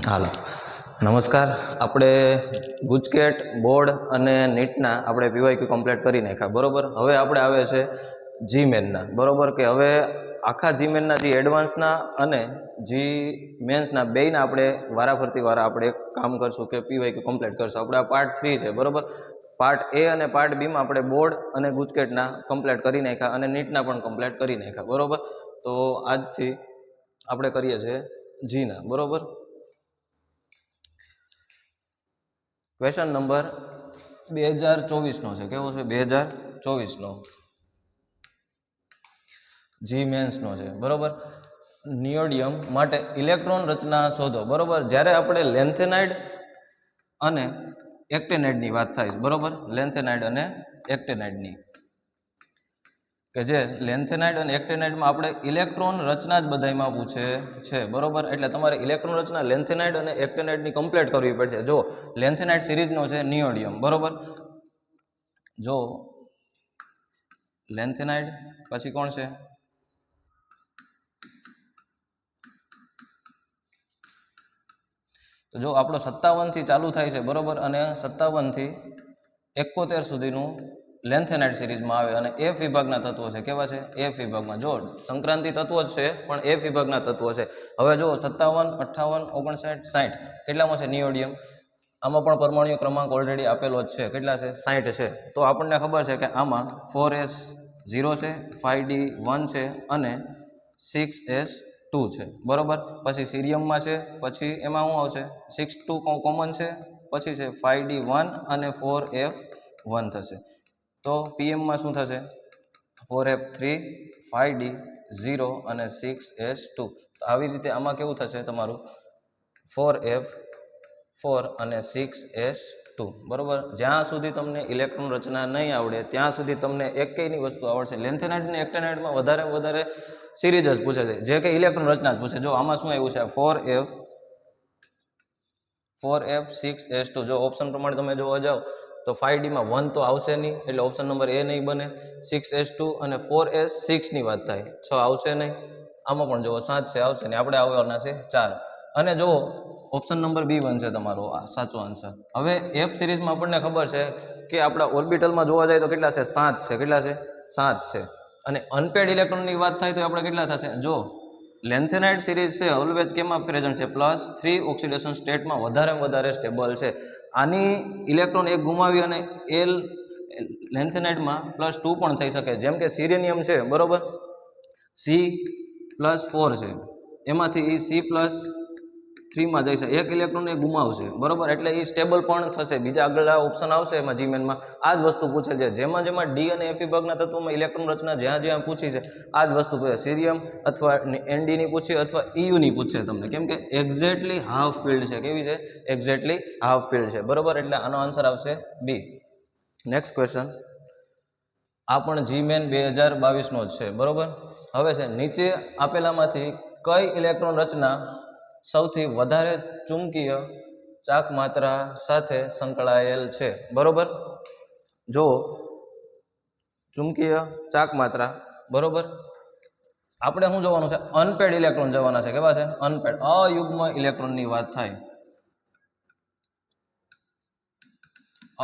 હાલો નમસ્કાર. આપણે ગુજકેટ બોર્ડ અને નીટના આપણે પીવાયક્યુ કમ્પ્લીટ કરી નાખ્યા બરોબર. હવે આપણે આવે છે જીમેનના બરોબર, કે હવે આખા જીમેનના જે એડવાન્સના અને જી મેન્સના બેયના આપણે વારાફરતી આપણે કામ કરશું કે પીવાયક્યુ કમ્પ્લીટ કરશું. આપણે આ પાર્ટ 3 છે બરોબર. પાર્ટ એ અને પાર્ટ બીમાં આપણે બોર્ડ અને ગુજકેટના કમ્પ્લીટ કરી નાખ્યા અને નીટના પણ કમ્પ્લીટ કરી નાખ્યા બરોબર. તો આજથી આપણે કરીએ છીએ જીના બરોબર. ક્વેશ્ચન નંબર 2024 નો છે. કેવો છે? 2024 નો જી મેન્સ નો છે બરોબર. નિયોડિયમ માટે ઇલેક્ટ્રોન રચના શોધો બરોબર. જ્યારે આપણે લેન્થેનાઇડ અને એક્ટેનાઇડની વાત થાય છે બરોબર. લેન્થેનાઇડ અને એક્ટેનાઇડની, કે જે લેન્થેનાઇડ અને એક્ટેનાઇડમાં આપણે ઇલેક્ટ્રોન રચના જ બધામાં પૂછે છે બરોબર. એટલે તમારે ઇલેક્ટ્રોન રચના લેન્થેનાઇડ અને એક્ટેનાઇડની કમ્પ્લીટ કરવી પડશે. જો લેન્થેનાઇડ સિરીઝનો છે નિયોડિયમ બરોબર. જો લેન્થેનાઇડ પછી કોણ છે? તો જો આપણો 57 થી ચાલુ થાય છે બરોબર, અને 57 થી 71 સુધીનું લેન્થેનાઇડ સિરીઝમાં આવે અને એફ વિભાગના તત્વો છે. કેવા છે? એફ વિભાગમાં. જો સંક્રાંતિ તત્વો જ છે પણ એફ વિભાગના તત્વો છે. હવે જો 57, 58, 59, 60 કેટલામાં છે નિયોડિયમ? આમાં પણ પરમાણુ ક્રમાંક ઓલરેડી આપેલો જ છે. કેટલા છે? 60 છે. તો આપણને ખબર છે કે આમાં 4s0 છે, 5d1 છે અને 6s2 છે બરોબર. પછી સીરિયમમાં છે, પછી એમાં શું આવશે? 6 2 કોમન છે, પછી છે 5d1 અને 4f1 થશે. તો પીએમમાં શું થશે? 4f3, 5d0 અને 6s2. તો આવી રીતે આમાં કેવું થશે તમારું? 4f4 અને 6s2 બરોબર. જ્યાં સુધી તમને ઇલેક્ટ્રોન રચના નહીં આવડે ત્યાં સુધી તમને એકેયની વસ્તુ આવડશે. લેન્થેનાઇડ અને એક્ટેનાઇડમાં વધારે સિરીઝ જ પૂછે છે, જે કે ઇલેક્ટ્રોન રચના જ પૂછે. જો આમાં શું આવ્યું છે? 4f 6s2. જો ઓપ્શન પ્રમાણે તમે જોવા જાઓ તો 5d માં 1 તો આવશે નહીં, એટલે ઓપ્શન નંબર એ નહીં બને. 6s2 અને 4s6 ની વાત થાય, 6 આવશે નહીં. આમાં પણ જુઓ 7 છે, આવશે નહીં. આપણે આવવાના છે 4. અને જો ઓપ્શન નંબર B1 છે તમારો આ સાચો આન્સર. હવે એફ સિરીઝમાં આપણને ખબર છે કે આપણા ઓર્બિટલમાં જોવા જાય તો કેટલા છે? 7 છે. કેટલા છે? 7 છે. અને અનપેડ ઇલેક્ટ્રોનની વાત થાય તો આપણે કેટલા થશે? જો લેન્થેનાઇડ સિરીઝ છે ઓલવેઝ કેમાં પ્રેઝન્ટ છે? +3 ઓક્સિડેશન સ્ટેટમાં વધારે સ્ટેબલ છે. આની ઇલેક્ટ્રોન એક ગુમાવી અને એલ લેન્થેનાઇડમાં +2 પણ થઈ શકે. જેમ કે સિરેનિયમ છે બરોબર, C+4 છે, એમાંથી એ C+3 માં જશે. એક ઇલેક્ટ્રોન એ ગુમાવશે બરોબર, એટલે એ સ્ટેબલ પણ થશે. બીજા આગળ ઓપ્શન આવશે એમાં જીમેનમાં આ જ વસ્તુ પૂછે છે. જેમાં ડી અને એફ વિભાગના તત્વોમાં ઇલેક્ટ્રોન રચના જ્યાં પૂછી છે આ જ વસ્તુ પૂછે. સીરિયમ અથવા એનડી ની પૂછી અથવા EU ની પૂછશે તમને, કેમ કે એક્ઝેક્ટલી હાફ ફિલ્ડ છે. કેવી છે? એક્ઝેક્ટલી હાફ ફિલ્ડ છે બરોબર. એટલે આનો આન્સર આવશે બી. Next question. આ પણ જીમેન 2022 નો જ છે બરોબર. હવે છે નીચે આપેલામાંથી કઈ ઇલેક્ટ્રોન રચના સૌથી વધારે ચુંબકીય ચાક માત્રા સાથે સંકળાયેલ છે બરોબર. જો ચુંબકીય ચાક માત્રા બરોબર, આપણે શું જોવાનું છે? અનપેડ ઇલેક્ટ્રોન જવાના છે. કેવા છે? અનપેડ, અયુગ્મ ઇલેક્ટ્રોનની વાત થાય.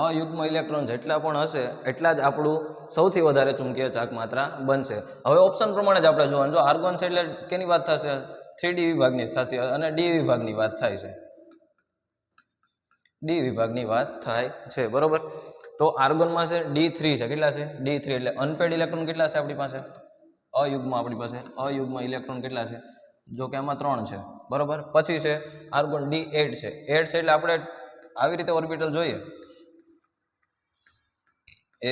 અયુગ્મ ઇલેક્ટ્રોન જેટલા પણ હશે એટલા જ આપણું સૌથી વધારે ચુંબકીય ચાક માત્રા બનશે. હવે ઓપ્શન પ્રમાણે જ આપણે જોવાનું. જો આર્ગોન છે એટલે કેની વાત થશે? 3D વિભાગની થશે અને ડી વિભાગની વાત થાય છે. ડી વિભાગની વાત થાય છે બરોબર. તો આર્ગોનમાં છે D3 છે. કેટલા છે? D3. એટલે અનપેડ ઇલેક્ટ્રોન કેટલા છે આપણી પાસે? અયુગ્મ આપણી પાસે અયુગ્મ ઇલેક્ટ્રોન કેટલા છે? જો કે આમાં 3 છે બરોબર. પછી છે આર્ગોન D8 છે. 8 છે એટલે આપણે આવી રીતે ઓર્બિટલ જોઈએ.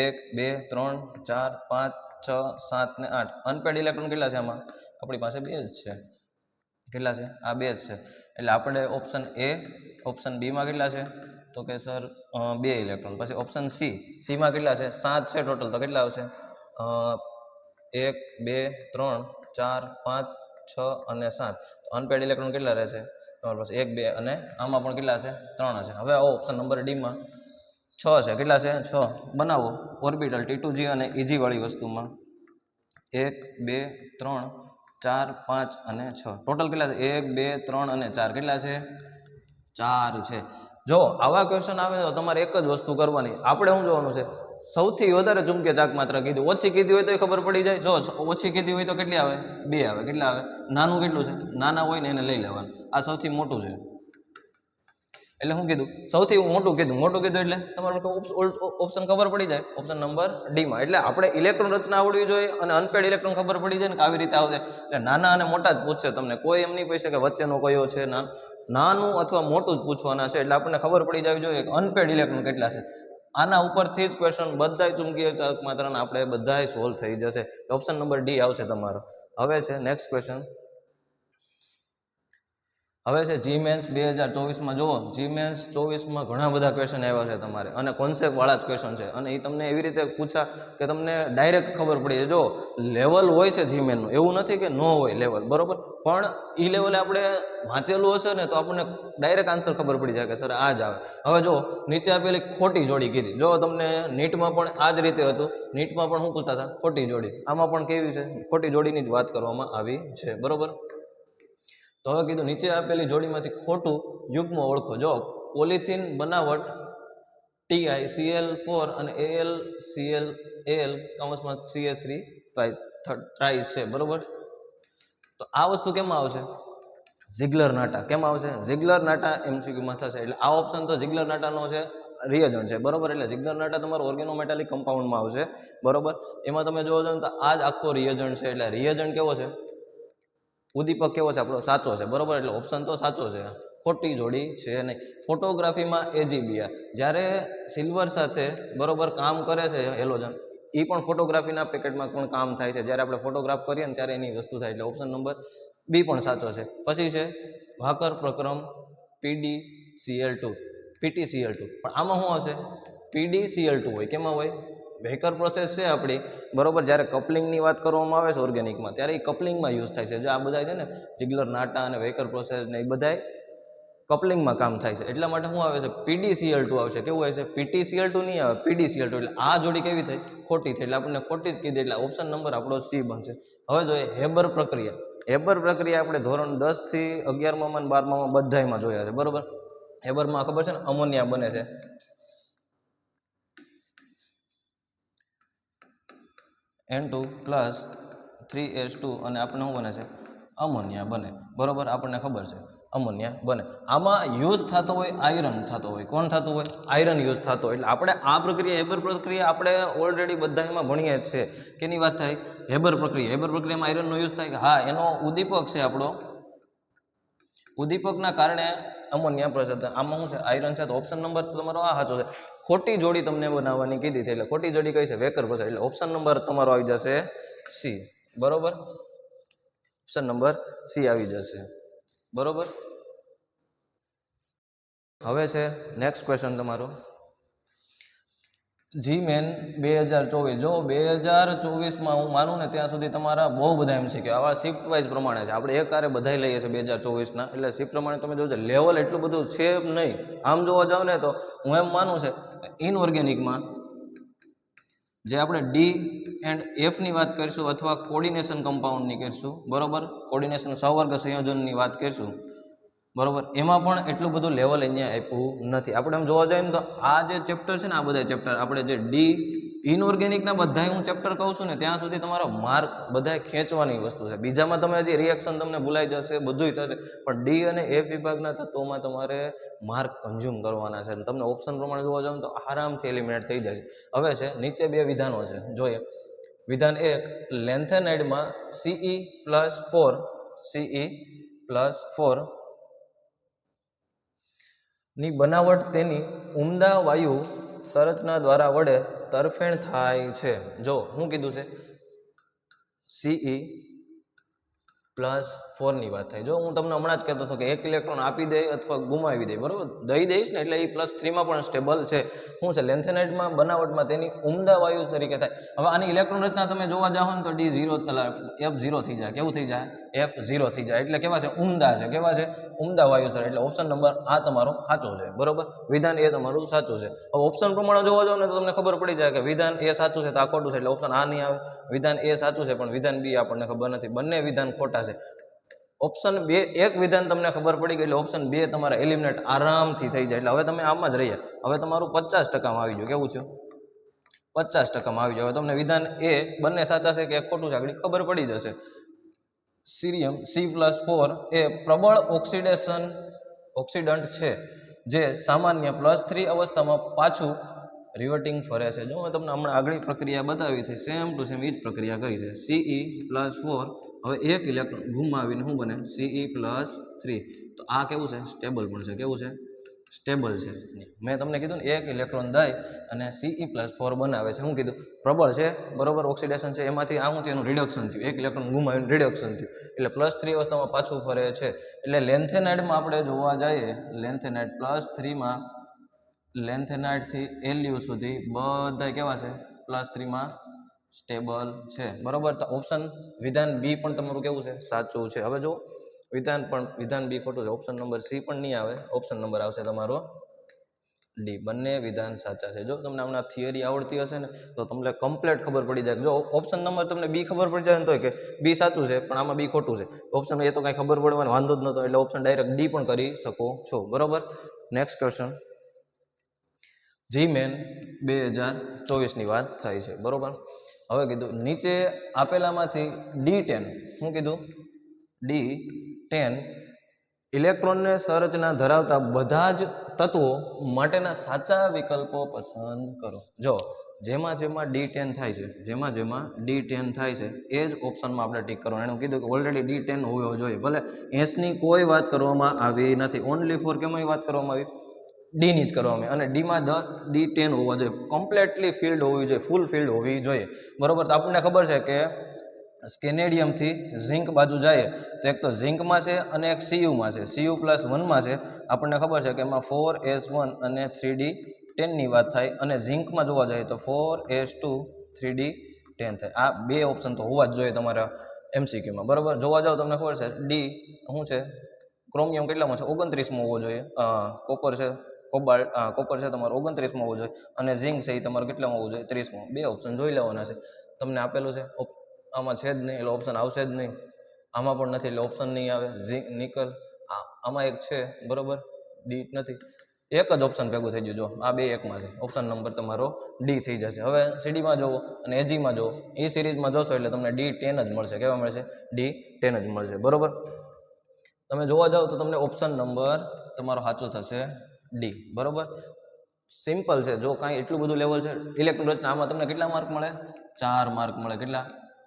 1 2 3 4 5 6 7 ને 8. અનપેડ ઇલેક્ટ્રોન કેટલા છે આમાં? આપણી પાસે 2 જ છે. કેટલા છે? આ 2 જ છે. એટલે આપણે ઓપ્શન એ, ઓપ્શન બી માં કેટલા છે? તો કે સર 2 ઇલેક્ટ્રોન. પછી ઓપ્શન સી માં કેટલા છે? 7 છે ટોટલ. તો કેટલા આવશે? 1 2 3 4 5 6 અને 7. તો અનપેડ ઇલેક્ટ્રોન કેટલા રહેશે તમારી પાસે? 1 2 અને આમાં પણ કેટલા છે? 3 હશે. હવે આવો ઓપ્શન નંબર ડી માં 6 છે. કેટલા છે? 6. બનાવો ઓર્બિટલ T2G અને EG વાળી વસ્તુમાં 1 2 3 4 5 અને 6 ટોટલ કેટલા છે 1 2 3 અને 4 કેટલા છે 4 છે જો આવા ક્વેશ્ચન આવે તો તમારે એક જ વસ્તુ કરવાની આપણે શું જોવાનું છે સૌથી વધારે ચુંબકીય ચાક માત્રા કીધી ઓછી કીધી હોય તો ખબર પડી જાય જો ઓછી કીધી હોય તો કેટલી આવે 2 આવે કેટલા આવે નાનું કેટલું છે નાના હોય ને એને લઈ લેવાનું આ સૌથી મોટું છે એટલે શું કીધું સૌથી મોટું કીધું એટલે તમારે ઓપ્શન ખબર પડી જાય ઓપ્શન નંબર ડી માં એટલે આપણે ઇલેક્ટ્રોન રચના આવડવી જોઈએ અને અનપેડ ઇલેક્ટ્રોન ખબર પડી જાય ને કે આવી રીતે આવશે એટલે નાના અને મોટા જ પૂછશે તમને કોઈ એમ નહીં પૂછે કે વચ્ચેનો કયો છે નાનું અથવા મોટું જ પૂછવાના છે એટલે આપણને ખબર પડી જવી જોઈએ કે અનપેડ ઇલેક્ટ્રોન કેટલા છે આના ઉપરથી જ ક્વેશ્ચન બધા ચુંબકીય ચાર્જ માત્રાના આપણે બધા સોલ્વ થઈ જશે ઓપ્શન નંબર ડી આવશે તમારો હવે છે નેક્સ્ટ ક્વેશ્ચન હવે છે જીમેન્સ 2024 જુઓ જીમેન્સ 24 ઘણા બધા ક્વેશ્ચન આવ્યા છે તમારે અને કોન્સેપ્ટ વાળા જ ક્વેશ્ચન છે અને એ તમને એવી રીતે પૂછા કે તમને ડાયરેક્ટ ખબર પડી જાય જો લેવલ હોય છે જીમેનનું એવું નથી કે નો હોય લેવલ બરોબર પણ એ લેવલે આપણે વાંચેલું હશે ને તો આપણને ડાયરેક્ટ આન્સર ખબર પડી જાય કે સર આ જ આવે હવે જો નીચે આપેલી ખોટી જોડી કીધી જો તમને નીટમાં પણ આ જ રીતે હતું નીટમાં પણ શું પૂછતા હતા ખોટી જોડી આમાં પણ કેવી છે ખોટી જોડીની જ વાત કરવામાં આવી છે બરોબર તો હવે કીધું નીચે આપેલી જોડીમાંથી ખોટું યુગ્મ ઓળખો જો પોલિથીન બનાવટ TiCl4 અને AlCl કૌંસમાં CH3 ટ્રાઇ છે બરોબર તો આ વસ્તુ કેમાં આવશે ઝિગ્લર નાટા કેમાં આવશે ઝિગ્લર નાટા MCQમાં થશે એટલે આ ઓપ્શન તો ઝિગ્લર નાટાનો છે રિએજન્ટ છે બરોબર એટલે ઝિગ્લર નાટા તમારો ઓર્ગેનોમેટાલિક કમ્પાઉન્ડમાં આવશે બરોબર એમાં તમે જોવો છો તો આ જ આખો રિએજન્ટ છે એટલે રિએજન્ટ કેવો છે ઉદ્દીપક કેવો છે આપણો સાચો છે બરોબર એટલે ઓપ્શન તો સાચો છે ખોટી જોડી છે નહીં ફોટોગ્રાફીમાં એજીબીઆર જ્યારે સિલ્વર સાથે બરોબર કામ કરે છે હેલોજન એ પણ ફોટોગ્રાફીના પેકેટમાં પણ કામ થાય છે જ્યારે આપણે ફોટોગ્રાફ કરીએ ને ત્યારે એની વસ્તુ થાય એટલે ઓપ્શન નંબર બી પણ સાચો છે પછી છે ભાકર પ્રક્રમ PDCl2 PTCl2 પણ આમાં શું હશે PDCl2 હોય કેમાં હોય વેકર પ્રોસેસ છે આપણી બરોબર જ્યારે કપલિંગની વાત કરવામાં આવે છે ઓર્ગેનિકમાં ત્યારે એ કપલિંગમાં યુઝ થાય છે જે આ બધા છે ને જિગ્લર નાટા અને વેકર પ્રોસેસ ને એ બધા કપલિંગમાં કામ થાય છે એટલા માટે શું આવે છે PDCl2 આવશે કેવું આવે છે PTCl2 નહીં આવે PDCl2 એટલે આ જોડી કેવી થઈ ખોટી થઈ એટલે આપણને ખોટી જ કીધી એટલે ઓપ્શન નંબર આપણો સી બનશે હવે જોઈએ હેબર પ્રક્રિયા આપણે ધોરણ 10 થી 11માં અને 12માં બધામાં જોયા છે બરોબર હેબરમાં ખબર છે ને અમોનિયા બને છે N2+3H2 અને આપણે શું બને છે અમોનિયા બને બરોબર આપણને ખબર છે અમોનિયા બને આમાં યુઝ થતો હોય આયરન થતો હોય કોણ થતું હોય આયરન યુઝ થતો હોય એટલે આપણે આ પ્રક્રિયા હેબર પ્રક્રિયા આપણે ઓલરેડી બધામાં ભણીએ જ છે કેની વાત થાય હેબર પ્રક્રિયામાં આયરનનો યુઝ થાય કે હા એનો ઉદ્દીપક છે આપણો ઉદ્દીપકના કારણે અમોનિયા પ્રસાદ આમાં શું છે આયરન છે તો ઓપ્શન નંબર તમારો આ સાચો છે ખોટી જોડી તમને બનાવવાની કીધી છે એટલે ખોટી જોડી કઈ છે વેકર પ્રસાદ એટલે ઓપ્શન નંબર તમારો આવી જશે સી બરોબર ઓપ્શન નંબર સી આવી જશે બરોબર હવે છે નેક્સ્ટ ક્વેશ્ચન તમારો જીમેન 2024 જો 2024માં હું માનું ને ત્યાં સુધી તમારા બહુ બધા MCQ આવા શિફ્ટ વાઇઝ પ્રમાણે છે આપણે એક કારે બધાય લઈએ છીએ 2024ના એટલે શિફ્ટ પ્રમાણે તમે જોજો લેવલ એટલું બધું છે નહીં આમ જોવા જાવ ને તો હું એમ માનું છે ઇનઓર્ગેનિકમાં જે આપણે ડી એન્ડ એફની વાત કરીશું અથવા કોર્ડિનેશન કમ્પાઉન્ડની કરીશું બરોબર કોર્ડિનેશન સહવર્ગ સંયોજનની વાત કરીશું બરોબર એમાં પણ એટલું બધું લેવલ અહીંયા આપ્યું નથી આપણે આમ જોવા જઈએ ને તો આ જે ચેપ્ટર છે ને આ બધા ચેપ્ટર આપણે જે ડી ઇનઓર્ગેનિકના બધા હું ચેપ્ટર કહું છું ને ત્યાં સુધી તમારો માર્ક બધા ખેંચવાની વસ્તુ છે બીજામાં તમે હજી રિએક્શન તમને ભૂલાઈ જશે બધુંય થશે પણ ડી અને એફ વિભાગના તત્વોમાં તમારે માર્ક કન્ઝ્યુમ કરવાના છે તમને ઓપ્શન પ્રમાણે જોવા જાવ તો આરામથી એલિમિનેટ થઈ જાય હવે છે નીચે બે વિધાનો છે જોઈએ વિધાન 1 લેન્થેનાઇડમાં Ce+4 ની બનાવટ તેની ઉમદા વાયુ સંરચના દ્વારા વડે તરફેણ થાય છે જો શું કીધું છે Ce +4 ની વાત થાય. જો હું તમને હમણાં જ કહેતો હતો કે એક ઇલેક્ટ્રોન આપી દે અથવા ગુમાવી દે, બરોબર, દઈ દઈશ ને એટલે એ +3 માં પણ સ્ટેબલ છે. શું છે? લેન્થેનાઇડમાં બનાવટમાં તેની ઉમદા વાયુ તરીકે થાય. હવે આની ઇલેક્ટ્રોન રચના તમે જોવા જાઓ ને તો D0 F0 થઈ જાય. કેવું થઈ જાય? F0 થઈ જાય. એટલે કેવા છે? ઉમદા છે. કેવા છે? ઉમદા વાયુ સર. એટલે ઓપ્શન નંબર આ તમારો સાચો છે. બરોબર, વિધાન એ તમારું સાચું છે. હવે ઓપ્શન પ્રમાણે જોવા જાવ ને તો તમને ખબર પડી જાય કે વિધાન એ સાચું છે તો આ ખોટું છે, એટલે ઓપ્શન આ નહીં આવે. વિધાન એ સાચું છે પણ વિધાન બી આપણને ખબર નથી. બંને વિધાન ખોટા છે. ઓપ્શન 2 એક વિધાન તમને ખબર પડી ગઈ એટલે ઓપ્શન 2 તમારા એલિમિનેટ આરામથી થઈ જાય. એટલે હવે તમે આમાં જ રહ્યા. હવે તમારું 50%માં આવી ગયું. કેવું છે? 50%માં આવી જાય. હવે તમને વિધાન એ બંને સાચા છે કે ખોટું છે આગળ ખબર પડી જશે. સીરિયમ C+4 એ પ્રબળ ઓક્સિડન્ટ છે જે સામાન્ય +3 અવસ્થામાં પાછું રિવર્ટિંગ ફરે છે. જો મેં તમને હમણાં આગળ પ્રક્રિયા બતાવી હતી, સેમ ટુ સેમ એ જ પ્રક્રિયા કરી છે. Ce+4 હવે એક ઇલેક્ટ્રોન ગુમાવીને શું બને? Ce+3. તો આ કેવું છે? સ્ટેબલ પણ છે. કેવું છે? સ્ટેબલ છે. મેં તમને કીધું ને એક ઇલેક્ટ્રોન દઈ અને Ce+4 બનાવે છે. શું કીધું? પ્રબળ છે, બરોબર, ઓક્સિડેશન છે. એમાંથી આ શું થયું? એનું રિડક્શન થયું. એક ઇલેક્ટ્રોન ગુમાવીને રિડક્શન થયું એટલે +3 અવસ્થામાં પાછું ફરે છે. એટલે લેન્થેનાઇડમાં આપણે જોવા જઈએ, લેન્થેનાઇડ +3માં લેન્થેનાઇડથી Lu સુધી બધા કેવા છે? +3 માં સ્ટેબલ છે. બરોબર, તો ઓપ્શન વિધાન બી પણ તમારું કેવું છે? સાચું છે. હવે જો વિધાન બી ખોટું છે. ઓપ્શન નંબર સી પણ નહીં આવે. ઓપ્શન નંબર આવશે તમારો ડી. બંને વિધાન સાચા છે. જો તમને હમણાં થિયરી આવડતી હશે ને તો તમને કમ્પ્લીટ ખબર પડી જાય. જો ઓપ્શન નંબર તમને બી ખબર પડી જાય ને તો કે બી સાચું છે પણ આમાં બી ખોટું છે. ઓપ્શન એ તો કાંઈ ખબર પડવાનો વાંધો જ નહોતો એટલે ઓપ્શન ડાયરેક્ટ ડી પણ કરી શકો છો. બરોબર, નેક્સ્ટ ક્વેશ્ચન. જીમેન 2024 ની વાત થાય છે. બરોબર, હવે કીધું નીચે આપેલામાંથી D10, શું કીધું? D10 ઇલેક્ટ્રોનને સંરચના ધરાવતા બધા જ તત્વો માટેના સાચા વિકલ્પો પસંદ કરો. જો જેમાં D10 થાય છે, જેમાં D10 થાય છે એ જ ઓપ્શનમાં આપણે ટીક કરવાનું. એનું કીધું કે ઓલરેડી D10 હોવો જોઈએ. ભલે એસની કોઈ વાત કરવામાં આવી નથી. ઓનલી ફોર કેમાં વાત કરવામાં આવી? ડીની જ કરવામાં આવી. અને ડીમાં D10 હોવા જોઈએ. કમ્પ્લીટલી ફિલ્ડ હોવી જોઈએ, ફૂલ ફિલ્ડ હોવી જોઈએ. બરોબર, તો આપણને ખબર છે કે સ્કેનેડિયમથી ઝિંક બાજુ જાય તો એક તો ઝિંકમાં છે અને એક Cu-માં છે. Cu+1માં છે. આપણને ખબર છે કે એમાં 4s1 અને 3d10 ની વાત થાય. અને ઝિંકમાં જોવા જાય તો 4s2 3d10 થાય. આ બે ઓપ્શન તો હોવા જ જોઈએ તમારા MCQમાં. બરોબર, જોવા જાવ તમને ખબર છે ડી શું છે? ક્રોમિયમ કેટલામાં છે? 29માં હોવો જોઈએ. કોપર છે, કોપર છે તમારો 29માં હોવો જોઈએ. અને ઝિંક છે એ તમારે કેટલામાં હોવું જોઈએ? 30માં. બે ઓપ્શન જોઈ લેવાના છે. તમને આપેલું છે, આમાં છે જ નહીં એટલે ઓપ્શન આવશે જ નહીં. આમાં પણ નથી એટલે ઓપ્શન નહીં આવે. ઝિંક, નિકલ, આમાં એક છે, બરોબર, ડી નથી. એક જ ઓપ્શન ભેગું થઈ ગયું. જો આ બે એકમાં છે. ઓપ્શન નંબર તમારો ડી થઈ જશે. હવે સીડીમાં જોવો અને એજીમાં જોવો, એ સિરીઝમાં જોશો એટલે તમને D10 જ મળશે. કેવા મળશે? D10 જ મળશે. બરોબર, તમે જોવા જાઓ તો તમને ઓપ્શન નંબર તમારો સાચો થશે ડી. બરોબર, સિમ્પલ છે. જો કાંઈ એટલું બધું લેવલ છે ઇલેક્ટ્રોન રચના, આમાં તમને કેટલા માર્ક મળે? 4 માર્ક મળે. કેટલા?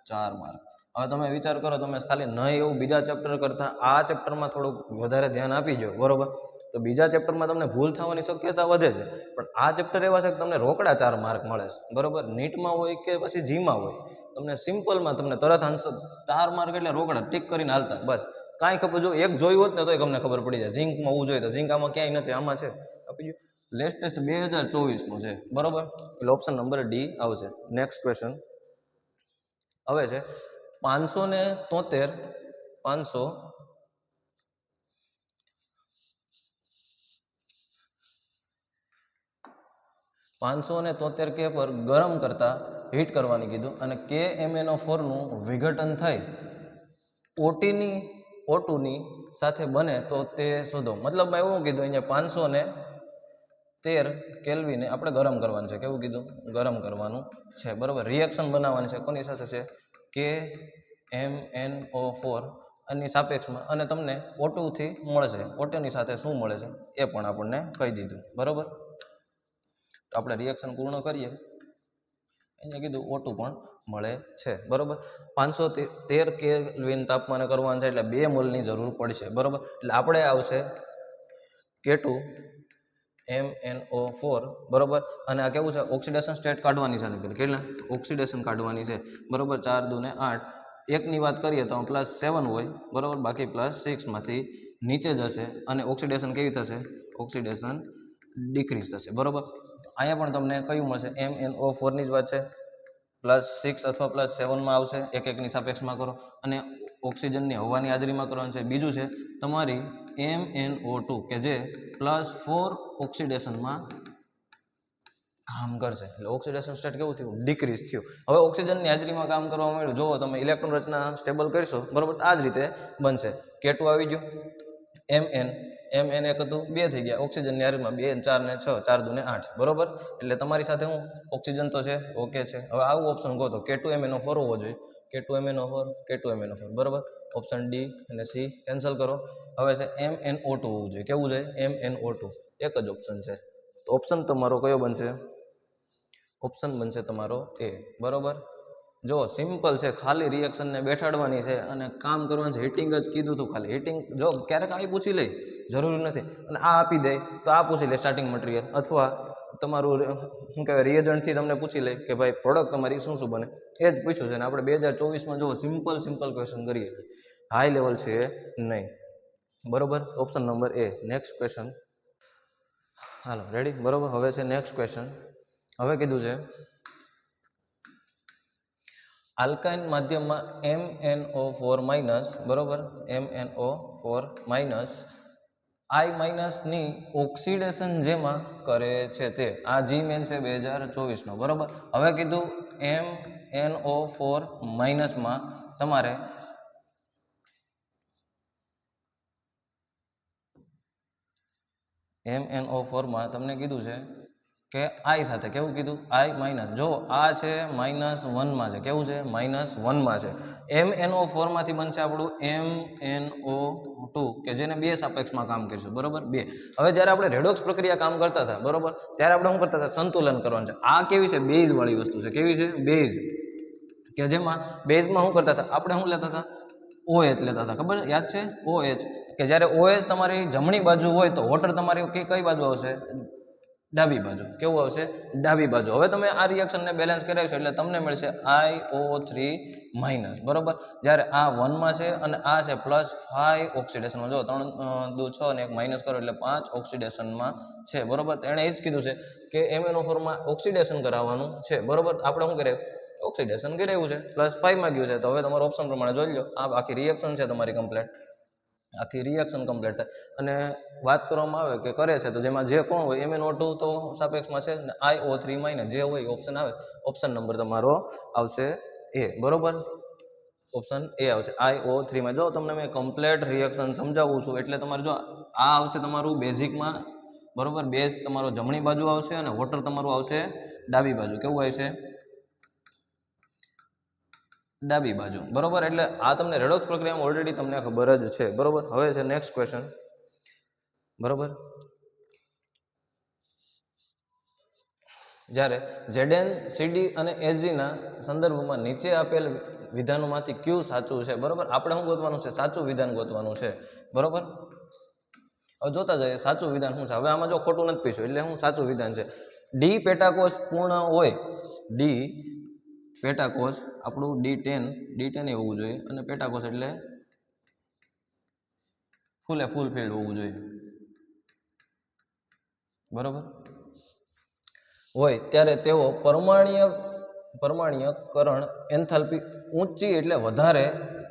4 માર્ક. હવે તમે વિચાર કરો, તમે ખાલી નહીં એવું બીજા ચેપ્ટર કરતાં આ ચેપ્ટરમાં થોડુંક વધારે ધ્યાન આપીજો. બરોબર, તો બીજા ચેપ્ટરમાં તમને ભૂલ થવાની શક્યતા વધે છે પણ આ ચેપ્ટર એવા છે કે તમને રોકડા 4 માર્ક મળે છે. બરોબર, નીટમાં હોય કે પછી જીમાં હોય, તમને સિમ્પલમાં તમને તરત આન્સર 4 માર્ક એટલે રોકડા ટીક કરીને હાલતા. બસ કાંઈ ખબર, જો એક જોયું હોત ને તોય તમને ખબર પડી જાય. ઝિંકમાં હોવું જોઈએ તો ઝિંક આમાં ક્યાંય નથી, આમાં છે. આપી ગયું. લેટેસ્ટ 2024નું છે. બરોબર, એટલે ઓપ્શન નંબર ડી આવશે. નેક્સ્ટ ક્વેશ્ચન હવે છે 573 કે પર ગરમ કરતા હીટ કરવાની કીધું અને KMnO4 નું વિઘટન થાય O2ની સાથે બને તો તે શોધો. મતલબમાં એવું કીધું અહીંયા 513 કેલ્વિને આપણે ગરમ કરવાનું છે. કેવું કીધું? ગરમ કરવાનું છે. બરોબર, રિએક્શન બનાવવાની છે. કોની સાથે છે? KMnO4 એની સાપેક્ષમાં. અને તમને O2થી મળશે. O2ની સાથે શું મળે છે એ પણ આપણને કહી દીધું. બરોબર, તો આપણે રિએક્શન પૂર્ણ કરીએ. એને કીધું O2 પણ મળે છે. બરોબર, 513 કેલ્વિન તાપમાને કરવાનું છે એટલે 2 મોલની જરૂર પડશે. બરોબર, એટલે આપણે આવશે K2MnO4. બરોબર, અને આ કેવું છે? ઓક્સિડેશન સ્ટેટ કાઢવાની છે. કેટલા ઓક્સિડેશન કાઢવાની છે? બરોબર, 4 દુ ને 8 એકની વાત કરીએ તો +7 હોય બરાબર, બાકી +6માંથી નીચે જશે અને ઓક્સિડેશન કેવી થશે? ઓક્સિડેશન ડિક્રીઝ થશે બરાબર. અહીંયા પણ તમને કયું મળશે? MnO4 ની જ વાત છે, +6 અથવા +7માં આવશે, એક એકની સાપેક્ષમાં કરો અને ઓક્સિજનની હવાની હાજરીમાં કરવાનું છે. બીજું છે તમારી MnO2 કે જે +4 ઓક્સિડેશનમાં કામ કરશે, એટલે ઓક્સિડેશન સ્ટેટ કેવું થયું? ડિક્રીઝ થયું. હવે ઓક્સિજનની હાજરીમાં કામ કરવા માંડ્યું, જુઓ તમે ઇલેક્ટ્રોન રચના સ્ટેબલ કરશો બરાબર, આ જ રીતે બનશે. K2 આવી ગયું, Mn એક હતું 2 થઈ ગયા, ઓક્સિજનની હાજરીમાં 2 4 ને 6 4 દુ ને 8 બરોબર. એટલે તમારી સાથે હું ઓક્સિજન તો છે, ઓકે છે. હવે આવું ઓપ્શન ગોતો, K2MnO4 હોવો જોઈએ, K2MnO4 K2MnO4 બરોબર. ઓપ્શન ડી અને સી કેન્સલ કરો. હવે છે MnO2 હોવું જોઈએ, કેવું છે? MnO2 એક જ ઓપ્શન છે, તો ઓપ્શન તમારો કયો બનશે? ઓપ્શન બનશે તમારો એ બરોબર. જો સિમ્પલ છે, ખાલી રિએક્શનને બેઠાડવાની છે અને કામ કરવાનું છે. હીટિંગ જ કીધું હતું, ખાલી હીટિંગ. જો ક્યારેક આવી પૂછી લે, જરૂરી નથી, અને આ આપી દે તો આ પૂછી લે સ્ટાર્ટિંગ મટીરિયલ, અથવા તમારું શું કહેવાય રિએજન્ટથી તમને પૂછી લે કે ભાઈ પ્રોડક્ટ તમારી શું શું બને, એ જ પૂછ્યું છે. અને આપણે 2024માં જો સિમ્પલ ક્વેશ્ચન કરીએ છીએ, હાઈ લેવલ છે નહીં બરોબર. ઓપ્શન નંબર એ. નેક્સ્ટ ક્વેશ્ચન, હાલો રેડી બરોબર. હવે છે નેક્સ્ટ ક્વેશ્ચન. હવે કીધું છે આલ્કાઇન માધ્યમમાં MnO4- બરોબર, MnO4- I- ની ઓક્સિડેશન જેમાં કરે છે તે. આ જી મેન છે 2024નો બરોબર. હવે કીધું MnO4- માં તમારે MnO4માં તમને કીધું છે કે I સાથે કેવું કીધું? I-. જો આ છે -1માં છે, કેવું છે? -1માં છે. MnO4માંથી બનશે આપણું MnO2 કે જેને 2 સાપેક્ષમાં કામ કરીશું બરોબર, 2. હવે જ્યારે આપણે રેડોક્સ પ્રક્રિયા કામ કરતા હતા બરોબર, ત્યારે આપણે શું કરતા હતા? સંતુલન કરવાનું છે. આ કેવી છે? બેઝ વાળી વસ્તુ છે. કેવી છે? બેઝ, કે જેમાં બેઝમાં શું કરતા હતા આપણે? શું લેતા હતા? OH લેતા હતા, ખબર યાદ છે? OH, કે જ્યારે OH તમારી જમણી બાજુ હોય તો વોટર તમારી કઈ બાજુ આવશે? ડાબી બાજુ. કેવું આવશે? ડાબી બાજુ. હવે તમે આ રિએક્શનને બેલેન્સ કરાવશો એટલે તમને મળશે IO3- બરોબર. જ્યારે આ 1માં છે અને આ છે +5 ઓક્સિડેશનમાં. જો 3 દુ 6 અને 1 માઇનસ કરો એટલે 5 ઓક્સિડેશનમાં છે બરોબર. એણે એ જ કીધું છે કે MnO4માં ઓક્સિડેશન કરાવવાનું છે બરોબર. આપણે શું કરીએ? ઓક્સિડેશન કરાવ્યું છે, +5માં ગયું છે. તો હવે તમારો ઓપ્શન પ્રમાણે જોઈ લો, આ આખી રિએક્શન છે તમારી કમ્પ્લીટ, આખી રિએક્શન કમ્પ્લીટ થાય. અને વાત કરવામાં આવે કે કરે છે તો જેમાં જે કોણ હોય MnO2 તો સાપેક્ષમાં છે ને IO3- જે હોય ઓપ્શન આવે, ઓપ્શન નંબર તમારો આવશે એ બરોબર. ઓપ્શન એ આવશે IO3માં. જો તમને મેં કમ્પ્લીટ રિએક્શન સમજાવું છું એટલે તમારે જો આ આવશે તમારું બેઝિકમાં બરોબર. બેઝ તમારો જમણી બાજુ આવશે અને વોટર તમારું આવશે ડાબી બાજુ. કેવું આવશે? ડાબી બાજુ બરોબર. એટલે આ તમને રેડોક્સ પ્રક્રિયામાં ઓલરેડી તમને ખબર જ છે બરોબર. હવે છે નેક્સ્ટ ક્વેશ્ચન બરોબર. જ્યારે Zn, Cd અને Hg ના સંદર્ભમાં નીચે આપેલ વિધાનોમાંથી કયું સાચું છે બરોબર. આપણે શું ગોતવાનું છે? સાચું વિધાન ગોતવાનું છે બરોબર. હવે જોતા જઈએ સાચું વિધાન શું છે. હવે આમાં જો ખોટું નથી પૂછ્યું એટલે શું સાચું વિધાન છે? ડી પેટાકોષ પૂર્ણ હોય, ડી પેટાકોષ આપણું D10 એ હોવું જોઈએ, અને પેટાકોષ એટલે ફૂલ ફિલ્ડ હોવું જોઈએ બરોબર હોય ત્યારે તેઓ પરમાણ્યકરણ એન્થાલ્પી ઊંચી એટલે વધારે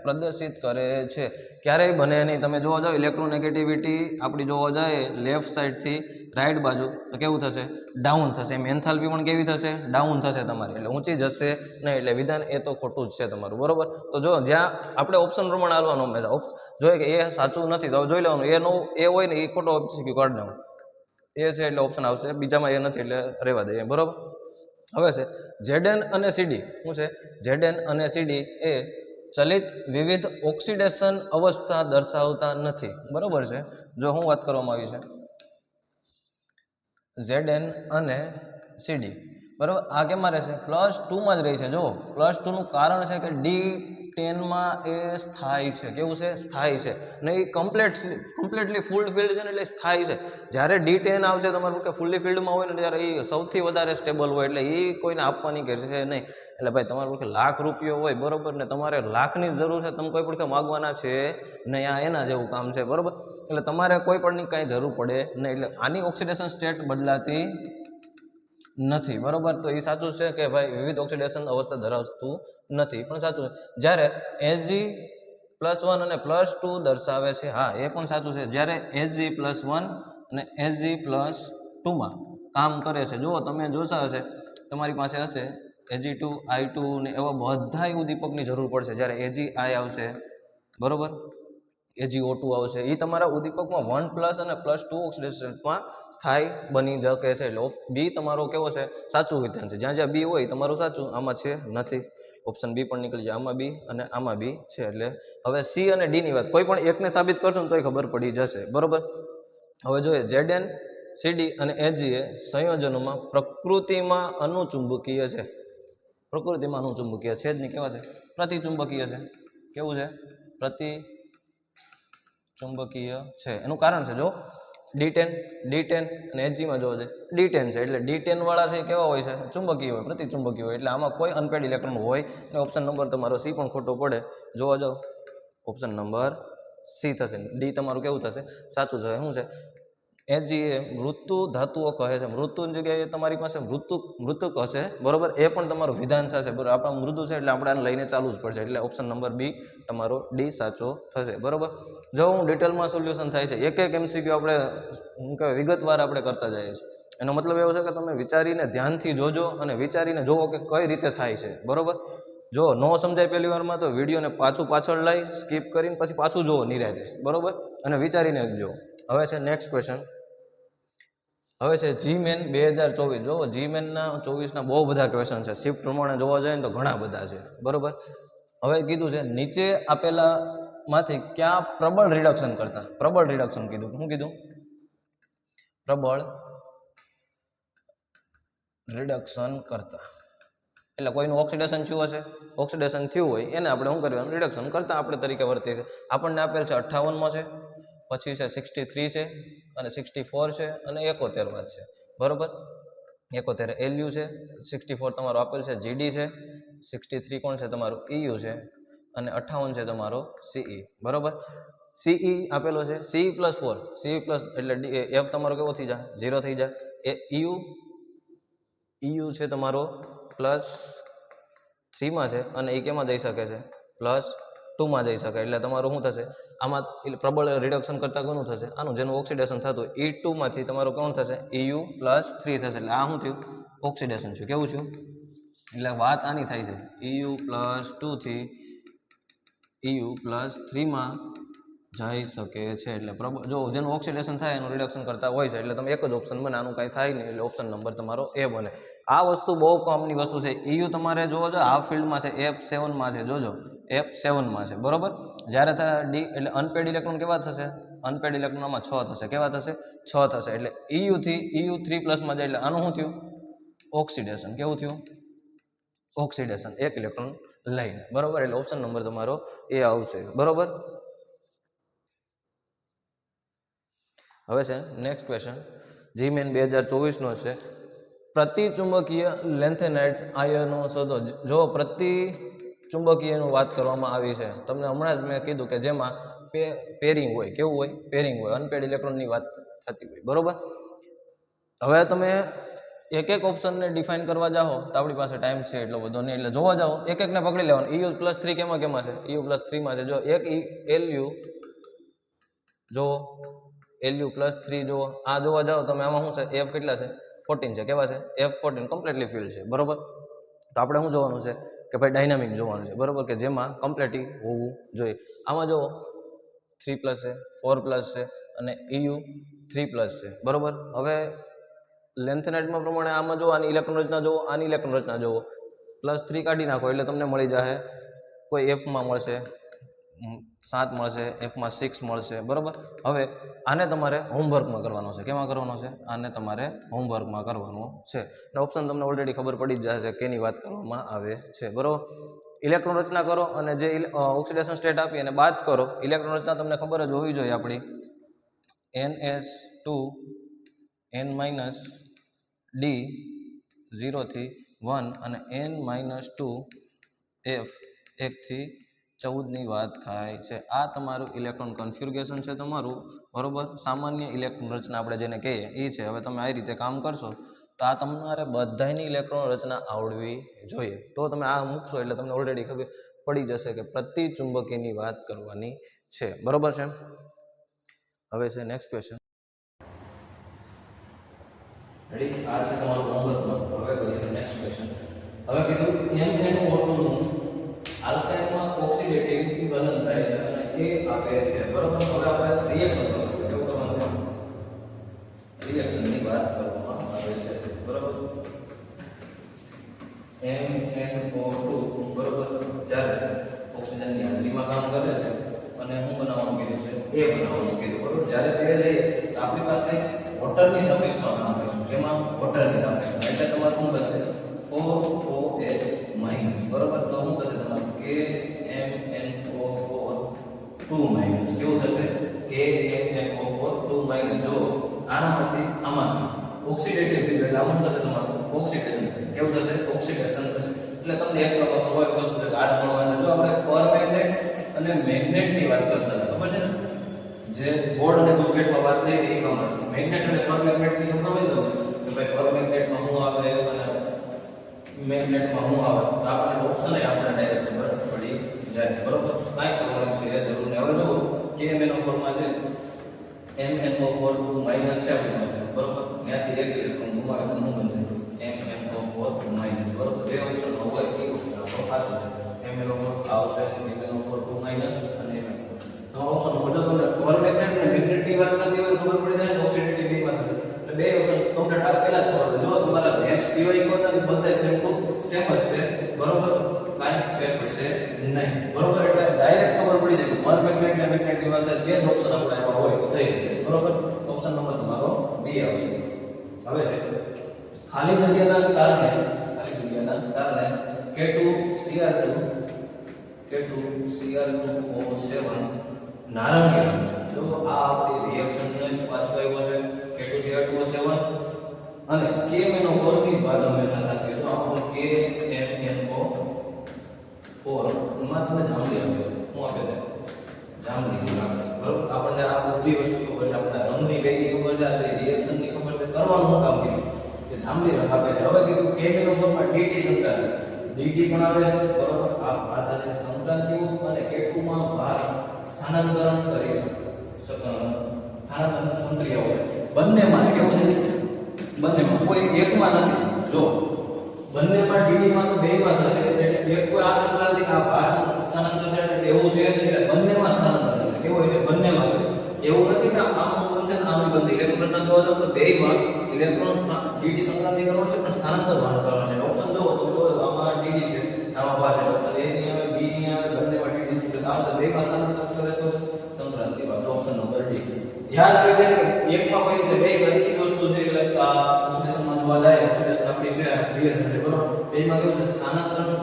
પ્રદર્શિત કરે છે. ક્યારેય બને નહીં. તમે જોવા જાઓ ઇલેક્ટ્રોનેગેટિવિટી આપણી જોવા જાય લેફ્ટ સાઈડથી રાઈટ બાજુ તો કેવું થશે? ડાઉન થશે. એમ એન્થાલ્પી પણ કેવી થશે? ડાઉન થશે તમારી, એટલે ઊંચી જશે નહીં. એટલે વિધાન એ તો ખોટું જ છે તમારું બરોબર. તો જો જ્યાં આપણે ઓપ્શન પ્રમાણે હાલવાનું હંમેશા જોઈએ કે એ સાચું નથી તો જોઈ લેવાનું, એ હોય ને એ ખોટો ઓપ્શન કાઢ દેવાનું. એ છે એટલે ઓપ્શન આવશે, બીજામાં એ નથી એટલે રહેવા દઈએ બરોબર. હવે છે Zn અને Cd. શું છે? Zn અને Cd એ ચલિત વિવિધ ઓક્સિડેશન અવસ્થા દર્શાવતા નથી બરોબર છે. જો હું વાત કરવામાં આવી છે Zn અને Cd બરાબર. આ કેમાં રહેશે? +2 માં જ રહેશે. જો +2 નું કારણ છે કે D10 માં એ સ્થાયી છે. કેવું છે? સ્થાયી છે. ને એ કમ્પ્લીટલી ફૂલ ફિલ્ડ છે ને એટલે સ્થાયી છે. જ્યારે D10 આવશે તમારું કે ફૂલી ફિલ્ડમાં હોય ને ત્યારે એ સૌથી વધારે સ્ટેબલ હોય એટલે એ કોઈને આપવાની કે છે નહીં. એટલે ભાઈ તમારું કે ₹1,00,000 હોય બરોબર ને તમારે લાખની જરૂર છે, તમે કોઈ પણ માગવાના છે નહીં. આ એના જેવું કામ છે બરોબર. એટલે તમારે કોઈ પણની કાંઈ જરૂર પડે નહીં. એટલે આની ઓક્સિડેશન સ્ટેટ બદલાતી નથી બરોબર. તો એ સાચું છે કે ભાઈ વિવિધ ઓક્સિડેશન અવસ્થા ધરાવતું નથી, પણ સાચું છે. જ્યારે Hg+1 અને +2 દર્શાવે છે, હા એ પણ સાચું છે. જ્યારે Hg+1 અને Hg+2 માં કામ કરે છે, જો તમે જોશા હશે તમારી પાસે હશે Ag2 I2 ને એવા બધા ઉદ્દીપકની જરૂર પડશે. જ્યારે Agi આવશે બરોબર, AgO2 આવશે, એ તમારા ઉદ્દીપકમાં 1+ અને +2 ઓક્સિડેશનમાં સ્થાયી બની શકે છે. એટલે બી તમારો કેવો છે? સાચું વિધાન છે. જ્યાં જ્યાં બી હોય તમારું સાચું, આમાં છે નથી. ઓપ્શન બી પણ નીકળી જાય. આમાં બી અને આમાં બી છે. એટલે હવે સી અને ડી ની વાત કોઈ પણ એકને સાબિત કરશો ને તોય ખબર પડી જશે બરોબર. હવે જોઈએ Zn, Cd અને Ag એ સંયોજનોમાં પ્રકૃતિમાં અનુચુંબકીય છે. પ્રકૃતિમાં અનુચુંબકીય છે જ નહીં, કેવા છે? પ્રતિચુંબકીય છે. કેવું છે? પ્રતિચુંબકીય છે. એનું કારણ છે જો D10 અને Hg માં જોવો છે D10 છે એટલે D10 વાળા છે કેવા હોય છે? ચુંબકીય હોય, પ્રતિચુંબકીય હોય. એટલે આમાં કોઈ અનપેડ ઇલેક્ટ્રોન હોય ને ઓપ્શન નંબર તમારો સી પણ ખોટો પડે. જોવા જાઓ ઓપ્શન નંબર સી થશે. ડી તમારું કેવું થશે? સાચું છે. શું છે? Hg એ મૃત્યુ ધાતુઓ કહે છે. મૃત્યુની જગ્યાએ તમારી પાસે મૃતક હશે બરોબર. એ પણ તમારું વિધાન થશે બરોબર. આપણા મૃદુ છે એટલે આપણે આને લઈને ચાલુ જ પડશે. એટલે ઓપ્શન નંબર બી તમારો ડી સાચો થશે બરોબર. જો હું ડિટેલમાં સોલ્યુશન થાય છે, એક એક MCQ આપણે શું કહેવાય વિગતવાર આપણે કરતા જઈએ છીએ. એનો મતલબ એવો છે કે તમે વિચારીને ધ્યાનથી જોજો અને વિચારીને જોવો કે કઈ રીતે થાય છે બરોબર. જો ન સમજાય પહેલી વારમાં તો વિડીયોને પાછળ લઈ સ્કીપ કરીને પછી પાછું જોવો નિરાતે બરોબર, અને વિચારીને જો. હવે છે નેક્સ્ટ ક્વેશ્ચન. હવે છે જીમેન 2024. જો જીમેનના 24ના બહુ બધા ક્વેશ્ચન છે. શિફ્ટ પ્રમાણે જોવા જાય ને તો ઘણા બધા છે બરોબર. હવે કીધું છે નીચે આપેલા માંથી ક્યાં પ્રબળ રિડક્શન કરતા? પ્રબળ રિડક્શન કીધું. શું કીધું? પ્રબળ રિડક્શન કરતા એટલે કોઈનું ઓક્સિડેશન થયું હશે, ઓક્સિડેશન થયું હોય એને આપણે શું કરવાનું? રિડક્શન કરતા આપણે તરીકે વર્તીએ છીએ. આપણને આપેલ છે 58માં છે, પછી છે 63 છે અને 64 છે અને 71 છે બરોબર. 71 LU છે, 64 તમારો આપેલ છે GD છે, 63 કોણ છે? તમારું EU છે અને 58 છે તમારો CE બરોબર. CE આપેલો છે CE+4, CE+ એટલે F તમારો કેવો થઈ જાય? 0 થઈ જાય. એ EU છે તમારો +3 માં છે અને એ કેમાં જઈ શકે છે? +2 માં જઈ શકે. એટલે તમારું શું થશે? આમાં પ્રબળ રિડક્શન કરતા કોનું થશે? આનું જેનું ઓક્સિડેશન થતું E2 માંથી તમારું કોણ થશે? EU+3 થશે. એટલે આ શું થયું? ઓક્સિડેશન છે. કેવું થયું? એટલે વાત આની થાય છે EU+2 થી EU+3 માં જઈ શકે છે. એટલે જો જેનું ઓક્સિડેશન થાય એનું રિડક્શન કરતા હોય છે. એટલે તમે એક જ ઓપ્શન બને, આનું કાંઈ થાય નહીં. એટલે ઓપ્શન નંબર તમારો એ બને. આ વસ્તુ બહુ કામની વસ્તુ છે. EU તમારે જોવો છો આ ફિલ્ડમાં છે, F7 માં છે. જોજો F7 માં છે બરોબર. જ્યારે ડી એટલે અનપેડ ઇલેક્ટ્રોન કેવા થશે? અનપેડ ઇલેક્ટ્રોનમાં 6 થશે. કેવા થશે? 6 થશે. એટલે EU થી EU3+ માં જાય. એટલે આનું શું થયું? ઓક્સિડેશન. કેવું થયું? ઓક્સિડેશન. એક ઇલેક્ટ્રોન લઈને બરોબર. એટલે ઓપ્શન નંબર તમારો એ આવશે બરોબર. હવે છે નેક્સ્ટ ક્વેશ્ચન. જીમેન 2024 નો છે પ્રતિચુંબકીય લેન્થેનાઇડ્સ આયનો શોધો. જો પ્રતિચુંબકીયનું વાત કરવામાં આવી છે, તમને હમણાં જ મેં કીધું કે જેમાં પેરિંગ હોય. કેવું હોય? પેરિંગ હોય. અનપેડ ઇલેક્ટ્રોનની વાત થતી હોય બરોબર. હવે તમે એક એક ઓપ્શનને ડિફાઇન કરવા જાઓ તો આપણી પાસે ટાઈમ છે એટલો બધો નહીં. એટલે જોવા જાઓ એક એકને પકડી લેવાનું. EU+3 કેમાં છે? EU+3 માં છે. જો એક LU જો LU+3 જો આ જોવા જાઓ તમે, આમાં શું છે? F કેટલા છે? 14 છે. કેવા છે? F14 કમ્પ્લીટલી ફિલ્ડ છે બરોબર. તો આપણે શું જોવાનું છે કે ભાઈ ડાયનામિક જોવાનું છે બરોબર, કે જેમાં કમ્પ્લીટલી હોવું જોઈએ. આમાં જો 3+ છે, 4+ છે અને EU3+ છે બરોબર. હવે લેન્થેનાઇડમાં પ્રમાણે આમાં જો આની ઇલેક્ટ્રોન રચના જોવો, આની ઇલેક્ટ્રોન રચના જોવો, +3 કાઢી નાખો એટલે તમને મળી જશે કોઈ F માં મળશે 7 મળશે, Fમાં 6 મળશે, બરોબર. હવે આને તમારે હોમવર્કમાં કરવાનો છે. કેમાં કરવાનો છે? આને તમારે હોમવર્કમાં કરવાનો છે. અને ઓપ્શન તમને ઓલરેડી ખબર પડી જ જશે કેની વાત કરવામાં આવે છે, બરોબર. ઇલેક્ટ્રોન રચના કરો અને જે ઓક્સિડેશન સ્ટેટ આપી અને બાદ કરો. ઇલેક્ટ્રોન રચના તમને ખબર જ હોવી જોઈએ આપણી NS2 N-D 0 થી 1 અને N-2 F 1 થી 14 ની વાત થાય છે. આ તમારું ઇલેક્ટ્રોન કન્ફિગ્યુરેશન છે તમારું, બરોબર. સામાન્ય ઇલેક્ટ્રોન રચના આપણે જેને કહીએ એ છે. હવે તમે આ રીતે કામ કરશો તો આ તમારે બધાની ઇલેક્ટ્રોન રચના આવડવી જોઈએ. તો તમે આ મૂકશો એટલે તમને ઓલરેડી ખબર પડી જશે કે પ્રતિચુંબકીયની વાત કરવાની છે, બરોબર છે. હવે છે નેક્સ્ટ ક્વેશ્ચન. રેડી? આ છે તમારું હોમવર્કમાં. હવે કરીએ છીએ નેક્સ્ટ ક્વેશ્ચન. હવે કીધું MnO2 નું આલ્કાઇનમાં ઓક્સિડેટિવ ગલન થાય છે અને એ આપે છે, બરોબર. હવે આપણે રિએક્શન કરવાનું છે. કેવું કરવાનું છે? રિએક્શનની વાત કરવામાં આવે છે, બરોબર. MnO2 બરોબર જ્યારે ઓક્સિજનની હાજરીમાં કામ કરે છે અને હું બનાવવાનું કીધું છે એ બનાવવાનું કીધું, બરોબર. જ્યારે તે લઈએ તો આપણી પાસે વોટરની સાપેક્ષમાં કામ કરશું. કેમાં? વોટરની સાપેક્ષમાં. એટલે તમારું શું બનશે? 4OH બરોબર. તો શું થશે તમારું? KMnO4 કેવું થશે? KMnO4 જો આનામાંથી આમાંથી ઓક્સિડેટિવ ફીલ્ડ એટલે આમ થશે તમારું ઓક્સિડેશન થશે. કેવું થશે? ઓક્સિડેશન થશે. એટલે તમને એક સ્વાભાવિક વસ્તુ છે કે આજ મળવાનું. જો આપણે પર મેગ્નેટ અને મેગ્નેટની વાત કરતા હતા, ખબર છે ને? જે બોર્ડ અને ગુજકેટમાં વાત થઈ હતી એ પ્રમાણે મેગ્નેટ અને પર મેગ્નેટની ખબર હોય તો કે ભાઈ પર મેગ્નેટમાં શું આવે અને મેગ્નેટમાં શું આવે, તો આપણે ઓપ્શન એ આપણે ડાયરેક્ટ ખબર પડી જાય, બરોબર. કાંઈ કરવાની છે એ જરૂર નહીં. હવે જુઓ KMnO4 માં છે MnO4 માઈનસ છે આપણી પાસે, બરોબર. ત્યાંથી એક ઇલેક્ટ્રોન ગુમાવે તો શું બનશે? MnO4 માઈનસ, બરોબર. બે ઓપ્શન હોય એ ઓપ્શન આપણો સાચો છે. MnO4 આવશે, MnO4 માઈનસ અને તો ઓપ્શન બધો તમને પર મેગ્નેટ અને મેગ્નેટની વાત થતી હોય ખબર પડી જાય. ઓક્સિડેટિવ બે માં થશે એટલે બે ઓપ્શન કમ્પ્લીટ આ પહેલા જ ખબર. જો તમારા નેક્સ્ટ પીવાય ગયો તો બધા સેમ ટુ સેમ જ છે, બરોબર. કાંઈ ફેર પડશે નહીં, બરોબર. એટલે ડાયરેક્ટ ખબર પડી જાય કે પર મેગ્નેટ અને મેગ્નેટની વાત બે જ ઓપ્શન આપણે એમાં હોય તો થઈ જાય, બરોબર. ઓપ્શન નંબર તમારો બી આવશે. હવે છે ખાલી જગ્યાના કારણે K2Cr2O7 નારંગી રંગ છે. જો આ આપણી રિએક્શન ને પાછો આવ્યો છે K2Cr2O7 અને KMnO4 ની વાત હંમેશા થતી હોય. તો આપણો KMnO4 માં તમને જાંબલી આપે છે. શું આપે છે? જાંબલી આપે છે, બરોબર. આપણને આ બધી વસ્તુ ખબર છે. આપણે રંગની બેગની ખબર છે, આ રિએક્શનની ખબર છે. કરવાનું કામ કીધું કે જાંબલી રંગ આપે છે. હવે કીધું KMnO4 માં DT સંક્રાંતિ DT પણ આવે છે, બરોબર. આ વાત છે સંક્રાંતિઓ અને K2 માં ભાર સ્થાનાંતરણ કરી સ્થાનાંતરણ સંક્રિયાઓ છે. બંનેમાં કેવું છે? બંનેમાં કોઈ એકમાં નથી. જો બંનેમાં DT માં તો બેયમાં થશે એટલે એક કોઈ આ સંક્રાંતિ આ ભાર સ્થાનાંતર છે એટલે એવું છે એટલે બંનેમાં સ્થાનાંતર છે. કેવું હોય છે? બંનેમાં. એવું નથી કે આમ બનશે ને આમ બનશે. ઇલેક્ટ્રોન ના જોવા જાવ તો બેયમાં ઇલેક્ટ્રોન DT સંક્રાંતિ કરવાનો છે પણ સ્થાનાંતર ભાર કરવાનો છે. ઓપ્શન જોવો તો જો આમાં DT છે, આમાં ભાર છે. A ની આવે, B ની આવે, બંનેમાં DT સંક્રાંતિ આવશે. બેયમાં સ્થાનાંતર કરે તો સંક્રાંતિ ભાર. Option number D. યાદ આવી જાય કે એકમાં કોઈ છે બે સરખી વસ્તુ છે એટલે આ ઓક્સિડેશનમાં જોવા જાય ઓક્સિડેશન આપણી છે રિએક્શન છે, બરોબર. બેયમાં કેવું છે? સ્થાનાંતરણ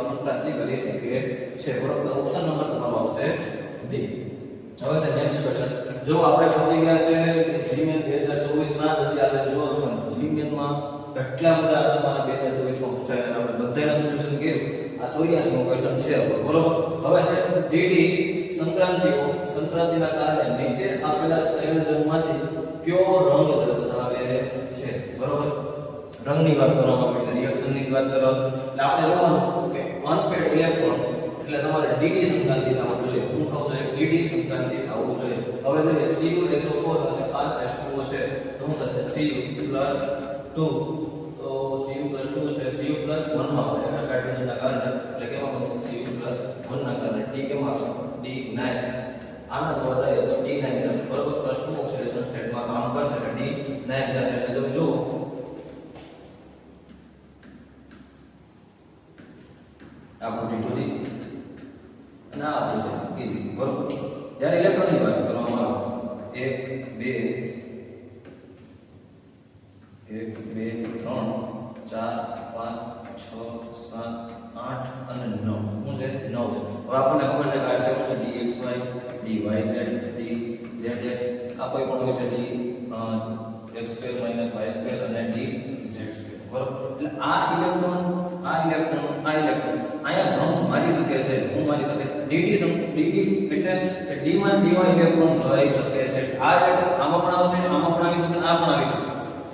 સંક્રાંતિ કરી શકે છે, બરોબર. તો ઓપ્શન નંબર તમારો આવશે D. હવે છે નેક્સ્ટ ક્વેશ્ચન. જો આપણે પહોંચી ગયા છે જીમેન 2024 ના હજી આજે જો તમે જીમેન માં કેટલા બધા તમારા 2024 માં પૂછાય આપણે બધાના સોલ્યુશન કર્યું. આ 84 નો ક્વેશ્ચન છે, બરોબર. હવે છે ડીડી સંક્રાંતિના કારણે નીચે આપેલા સંયોજનમાંથી કયો રંગ દર્શાવે છે, બરોબર. રંગની વાત કરવામાં આવે છે, રિએક્શનની વાત કરો એટલે આપણે જોવાનું કે અનપેડ ઇલેક્ટ્રોન એટલે તમારે ડીડી સંક્રાંતિ આવવું જોઈએ. શું થવું જોઈએ? ડીડી સંક્રાંતિ આવવું જોઈએ. હવે જોઈએ CuSO4 અને 5H2O છે તો શું થશે? Cu+2 તો Cu+2 છે Cu+1 માં આવશે હાઇડ્રોજનના કારણે એટલે કેમાં બનશે? Cu+1 ના કારણે D કેમાં આવશે? D9. આના દ્વારા થાય તો D9 થશે, બરોબર. +2 ઓક્સિડેશન સ્ટેટમાં કામ કરશે એટલે D9 થશે. એટલે તમે જુઓ આપણું D2D અને આ આપણું છે easy, બરોબર. 2 3 4 5 6 7 8 અને 9 શું છે 9 છે. હવે આપણને ખબર છે કે આ છે dxy dyz dzx આ કોઈ પણ હોય છે x² y² અને dz². બરોબર, એટલે આ ઇલેક્ટ્રોન અહીંયા જમ્પ મારી શકે છે. હું મારી શકે dd એટલે d માં d માં ઇલેક્ટ્રોન જઈ શકે છે. આ ઇલેક્ટ્રોન આમાં પણ આવશે, આમાં પણ આવી શકે, આ પણ આવી શકે.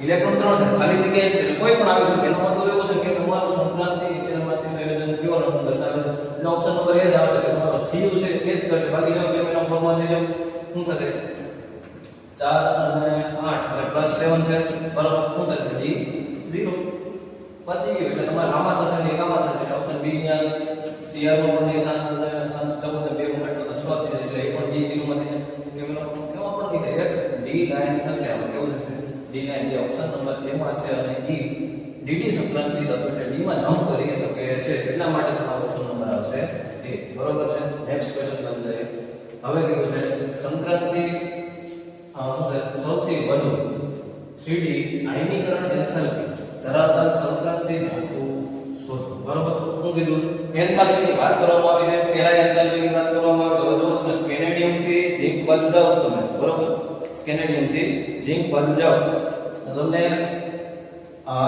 ઇલેક્ટ્રોન 3 છે, ખાલી જગ્યા એક છે, એટલે કોઈ પણ આવી શકે. એનો મતલબ એવો છે કે તમારો સંક્રાંતિ નીચેનામાંથી સંયોજન કયો નંબર દર્શાવે છે એટલે ઓપ્શન નંબર એ જ આવશે કે તમારો cu છે એ જ કરશે. બાકી જો કેમેરા ફોર્મમાં લેજો શું થશે 4 અને 8 એટલે +7 છે. બરાબર, શું થશે d 0 પતી ગયું. એટલે તમારે આમાં થશે ને એકામાં થશે એટલે ઓપ્શન બી ની આવે. cr માં પણ નિશાન અને 14 ને 2 માં કાઢો તો 6 થઈ જાય એટલે એ પણ d 0 માંથી કેમેરા કેવા પણ નહીં થાય. d9 થશે. આમાં કેવું થશે d9 જે ઓપ્શન નંબર a માં છે અને e dd સંક્રાંતિ તત્વ એટલે d માં જમ્પ કરી શકે છે. એટલા માટે તમારો ઓપ્શન નંબર આવશે a. બરોબર છે. નેક્સ્ટ ક્વેશ્ચન સમજાય. હવે કીધું છે સંક્રાંતિ સૌથી વધુ 3D આયનીકરણ એન્થાલ્પી ધરાવતા સંક્રાંતિ ધાતુ શોધો. બરોબર, હું કીધું એન્થાલ્પીની વાત કરવામાં આવી છે. પહેલા એન્થાલ્પીની વાત કરવામાં આવી. હવે જો તમે સ્કેનેડિયમ થી ઝિંક બાજુ જાઓ છો તમે, બરોબર, સ્કેનેડિયમ થી ઝિંક બાજુ જાઓ તો તમને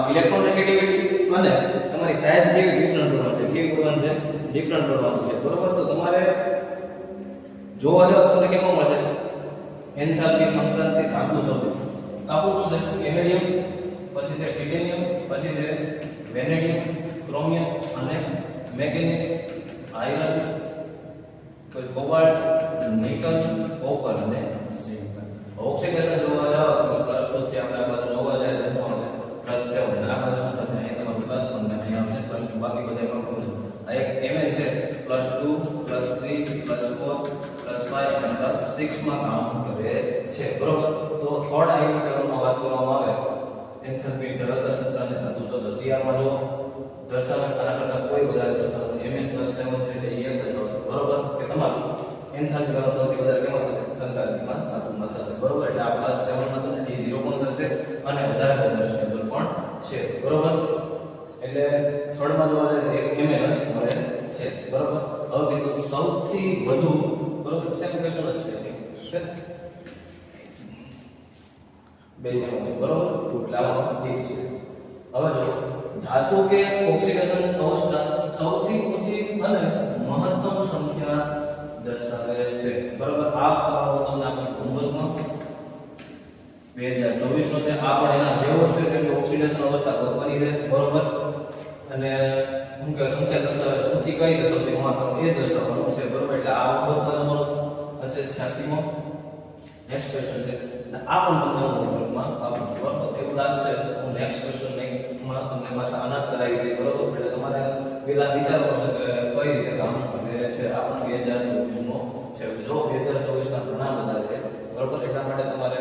ઇલેક્ટ્રોન નેગેટિવિટી અને તમારી સાઇઝ કેવી ડિફરન્ટ કરવાની છે. કેવી કરવાની છે? ડિફરન્ટ કરવાની છે. બરોબર, તો તમારે જોવા જાવ તમને કેમ મળશે એન્થાલ્પી સંક્રાંતિ ધાતુ શોધો. આપણું છે સ્કેનેડિયમ, પછી છે ટિટેનિયમ, પછી છે વેનેડિયમ, ક્રોમિયમ અને મેગ્નેટ, આયર્ન, પછી કોબાલ્ટ, નિકલ, કોપર અને ઝિંક. ઓક્સિડેશન જોવા જાવ તો +2 થી આપણે આ બાજુ જોવા જાય તો શું આવશે +7 આ બાજુમાં થશે. અહીં તમારું +1 અને અહીં આવશે +2. બાકી બધા એમાં કોણ છે આ એક Mn છે +2 +3 +4 +5 અને +6 માં કામ કરે છે. બરોબર, તો થર્ડ આયનીકરણમાં વાત કરવામાં આવે એન્થાલ્પી ધરાવતા સંક્રાંતિ ધાતુ શોધો. cr માં જો દર્શાવે આના કરતા કોઈ વધારે દર્શાવે Mn +7 છે એટલે એ એક જ આવશે. બરોબર, કે તમારું એન્થાલ્પી કરણ સૌથી વધારે કેમાં થશે સંક્રાંતિમાં ધાતુમાં થશે. બરોબર, એટલે આ +7 માં તમને d0 પણ થશે અને વધારે સ્ટેબલ પણ છે. બરોબર, એટલે થર્ડ માં જોવા જાય તો એક Mn જ મળે છે. બરોબર, હવે કીધું સૌથી વધુ, બરોબર, સેમ ક્વેશ્ચન જ છે બે સેમ છે. બરોબર, એટલે આમાં d છે. હવે જો ધાતુ કે ઓક્સિડેશન અવસ્થા સૌથી ઊંચી અને મહત્તમ સંખ્યા દર્શાવે છે. બરોબર, આ તમારો તમને આપું છું હોમવર્કમાં 2024 નો છે. આ પણ એના જેવો છે એટલે ઓક્સિડેશન અવસ્થા ગોતવાની છે. બરોબર, અને હું કે સંખ્યા દર્શાવે ઊંચી કઈ છે સૌથી મહત્તમ એ દર્શાવવાનું છે. બરોબર, એટલે આ હોમવર્કમાં તમારો હશે 86 મો. નેક્સ્ટ ક્વેશ્ચન છે આ પણ તમને હોમવર્કમાં આપું છું. બરોબર, એવું લાગશે હું નેક્સ્ટ ક્વેશ્ચનમાં તમને પાછા આના જ કરાવી દઈ. બરોબર, એટલે તમારે પેલા વિચારવાનું છે કે કઈ રીતે કામ કરે છે. આ પણ 2024 નો છે. જો 2024 ના ઘણા બધા છે. બરોબર, એટલા માટે તમારે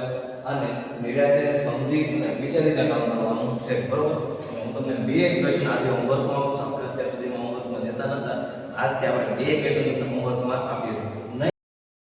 આને નિરાતે સમજી અને વિચારીને કામ કરવાનું છે. બરોબર, હું તમને બે ક્વેશ્ચન આજે હોમવર્કમાં આપું છું. આપણે અત્યાર સુધીમાં હોમવર્કમાં દેતા નતા, આજથી આપણે બે ક્વેશ્ચન તમને હોમવર્કમાં આપીએ છીએ.